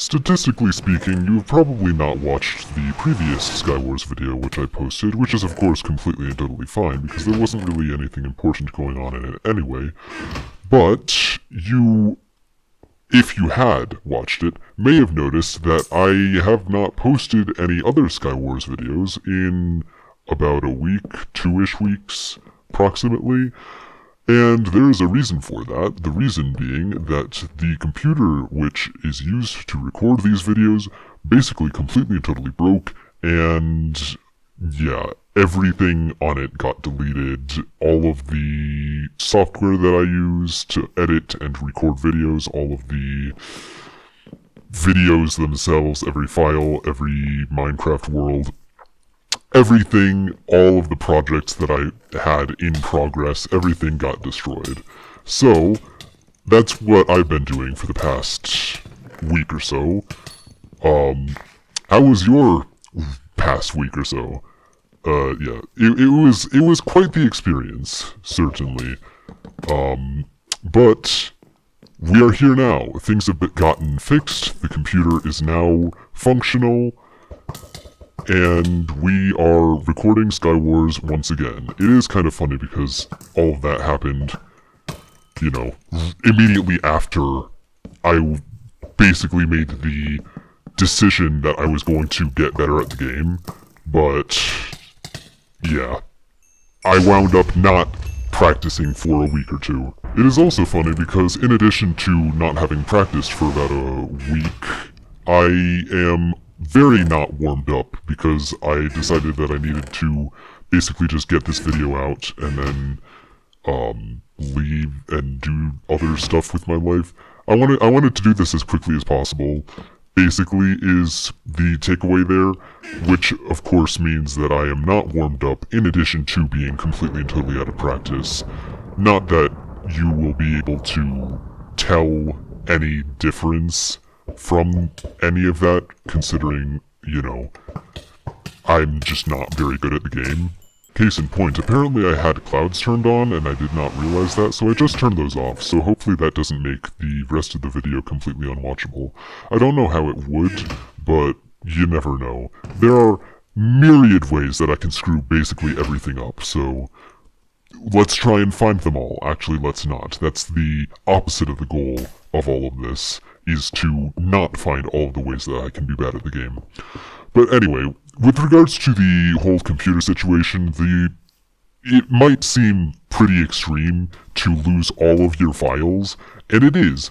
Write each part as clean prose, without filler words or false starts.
Statistically speaking, you've probably not watched the previous Skywars video which I posted, which is of course completely and totally fine, because there wasn't really anything important going on in it anyway. But you, if you had watched it, may have noticed that I have not posted any other Skywars videos in about a week, 2-ish weeks, approximately. And there is a reason for that, the reason being that the computer which is used to record these videos basically completely and totally broke, and yeah, everything on it got deleted. All of the software that I use to edit and record videos, all of the videos themselves, every file, every Minecraft world, everything, all of the projects that I had in progress, everything got destroyed. So, that's what I've been doing for the past week or so. How was your past week or so? Yeah, it was quite the experience, certainly. But we are here now. Things have gotten fixed, the computer is now functional, and we are recording Skywars once again. It is kind of funny because all of that happened, you know, immediately after I basically made the decision that I was going to get better at the game. But, yeah, I wound up not practicing for a week or two. It is also funny because in addition to not having practiced for about a week, I am very not warmed up because I decided that I needed to basically just get this video out and then leave and do other stuff with my life. I wanted to do this as quickly as possible, basically is the takeaway there, which of course means that I am not warmed up in addition to being completely and totally out of practice. Not that you will be able to tell any difference from any of that, considering, you know, I'm just not very good at the game. Case in point, apparently I had clouds turned on and I did not realize that, so I just turned those off, so hopefully that doesn't make the rest of the video completely unwatchable. I don't know how it would, but you never know. There are myriad ways that I can screw basically everything up, so let's try and find them all. Actually, let's not. That's the opposite of the goal of all of this, is to not find all of the ways that I can be bad at the game. But anyway, with regards to the whole computer situation, it might seem pretty extreme to lose all of your files, and it is.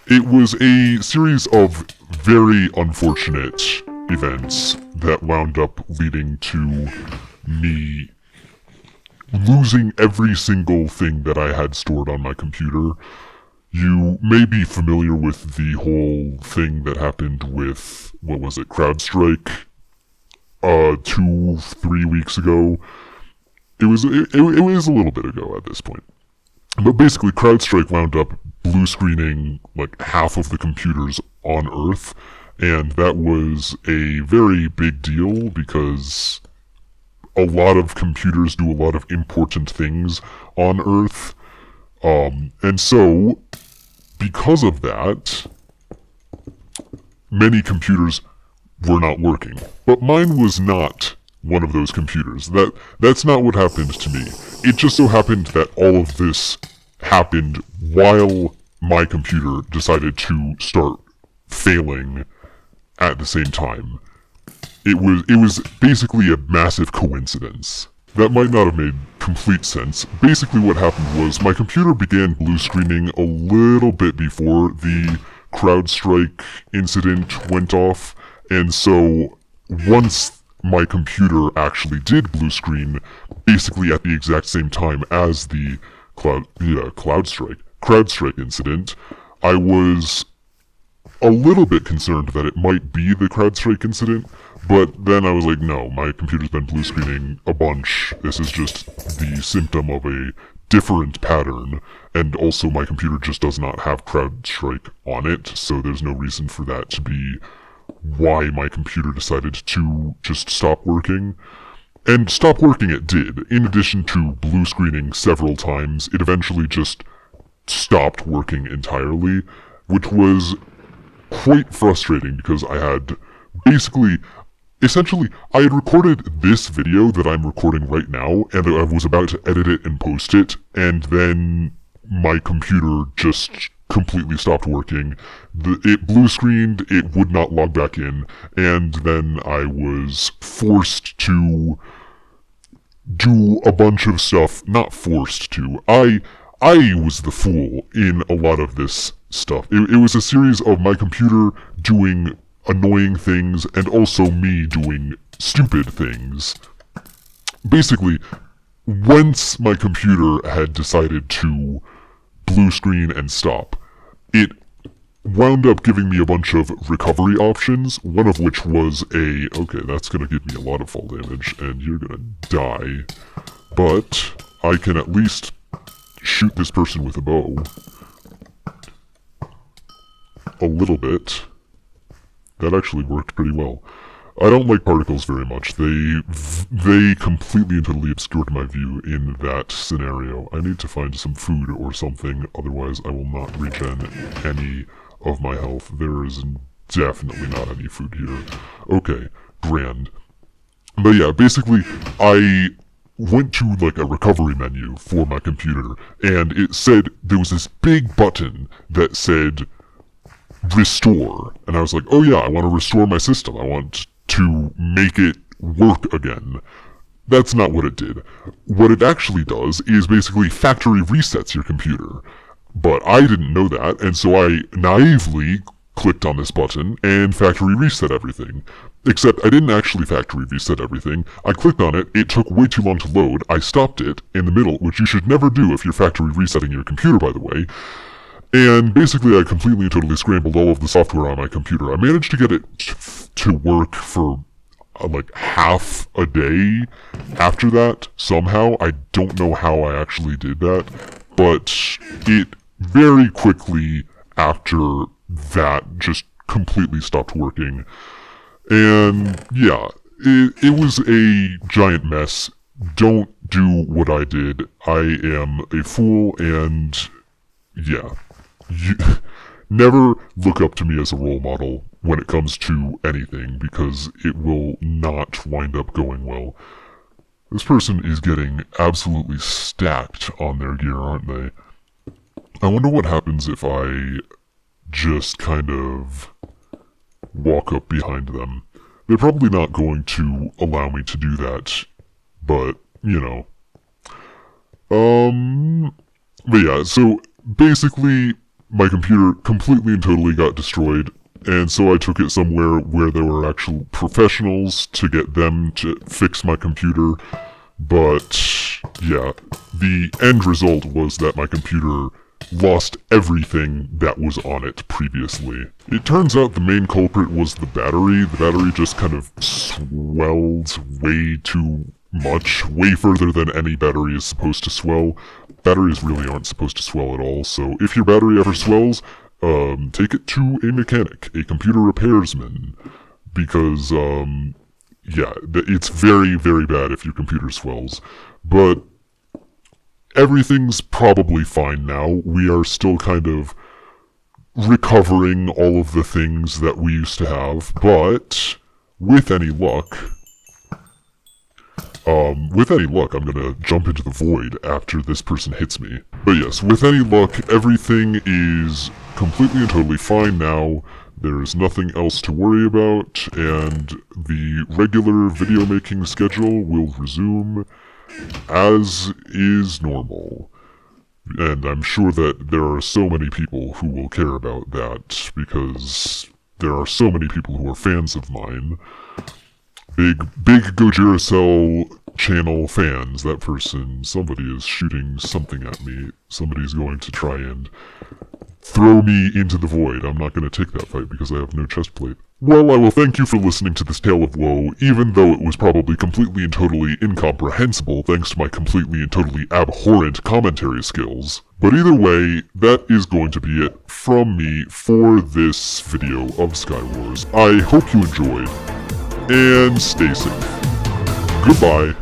It was a series of very unfortunate events that wound up leading to me losing every single thing that I had stored on my computer. You may be familiar with the whole thing that happened with, what was it, CrowdStrike, 2-3 weeks ago. It was a little bit ago at this point. But basically, CrowdStrike wound up blue screening like half of the computers on Earth, and that was a very big deal because a lot of computers do a lot of important things on Earth. And so, because of that, many computers were not working. But mine was not one of those computers. That's not what happened to me. It just so happened that all of this happened while my computer decided to start failing at the same time. It was basically a massive coincidence. That might not have made complete sense. Basically what happened was my computer began blue screening a little bit before the CrowdStrike incident went off, and so once my computer actually did blue screen, basically at the exact same time as the CrowdStrike incident, I was a little bit concerned that it might be the CrowdStrike incident, but then I was like, no, my computer's been blue screening a bunch. This is just the symptom of a different pattern, and also my computer just does not have CrowdStrike on it, so there's no reason for that to be why my computer decided to just stop working. And stop working it did. In addition to blue screening several times, it eventually just stopped working entirely, which was quite frustrating because I had essentially, I had recorded this video that I'm recording right now, and I was about to edit it and post it, and then my computer just completely stopped working. It blue screened, it would not log back in, and then I was forced to do a bunch of stuff. Not forced to. I was the fool in a lot of this stuff. It was a series of my computer doing annoying things and also me doing stupid things. Basically, once my computer had decided to blue screen and stop, it wound up giving me a bunch of recovery options, one of which was okay, that's gonna give me a lot of fall damage, and you're gonna die, but I can at least shoot this person with a bow. A little bit. That actually worked pretty well. I don't like particles very much. They completely and totally obscured my view in that scenario. I need to find some food or something, otherwise I will not regen any of my health. There is definitely not any food here. Okay, grand. But yeah, basically, I went to like a recovery menu for my computer, and it said, there was this big button that said, restore. And I was like, oh yeah, I want to restore my system. I want to make it work again. That's not what it did. What it actually does is basically factory resets your computer. But I didn't know that, and so I naively clicked on this button and factory reset everything. Except I didn't actually factory reset everything. I clicked on it, it took way too long to load, I stopped it in the middle, which you should never do if you're factory resetting your computer, by the way. And basically I completely and totally scrambled all of the software on my computer. I managed to get it to work for like half a day after that, somehow. I don't know how I actually did that, but it very quickly after that just completely stopped working. And yeah, it was a giant mess. Don't do what I did. I am a fool, and yeah. Never look up to me as a role model when it comes to anything, because it will not wind up going well. This person is getting absolutely stacked on their gear, aren't they? I wonder what happens if I just kind of walk up behind them. They're probably not going to allow me to do that, but, you know. But yeah, so basically my computer completely and totally got destroyed, and so I took it somewhere where there were actual professionals to get them to fix my computer. But yeah, the end result was that my computer lost everything that was on it previously. It turns out the main culprit was the battery. The battery just kind of swelled way too much, way further than any battery is supposed to swell. Batteries really aren't supposed to swell at all, so if your battery ever swells, take it to a mechanic, a computer repairsman, because, yeah, it's very, very bad if your computer swells. But everything's probably fine now. We are still kind of recovering all of the things that we used to have, but with any luck, I'm gonna jump into the void after this person hits me. But yes, with any luck, everything is completely and totally fine now. There's nothing else to worry about, and the regular video making schedule will resume as is normal. And I'm sure that there are so many people who will care about that, because there are so many people who are fans of mine. Big Gojiracell channel fans. That person, somebody is shooting something at me. Somebody's going to try and throw me into the void. I'm not going to take that fight because I have no chest plate. Well, I will thank you for listening to this tale of woe, even though it was probably completely and totally incomprehensible thanks to my completely and totally abhorrent commentary skills. But either way, that is going to be it from me for this video of Skywars. I hope you enjoyed, and stay safe. Goodbye.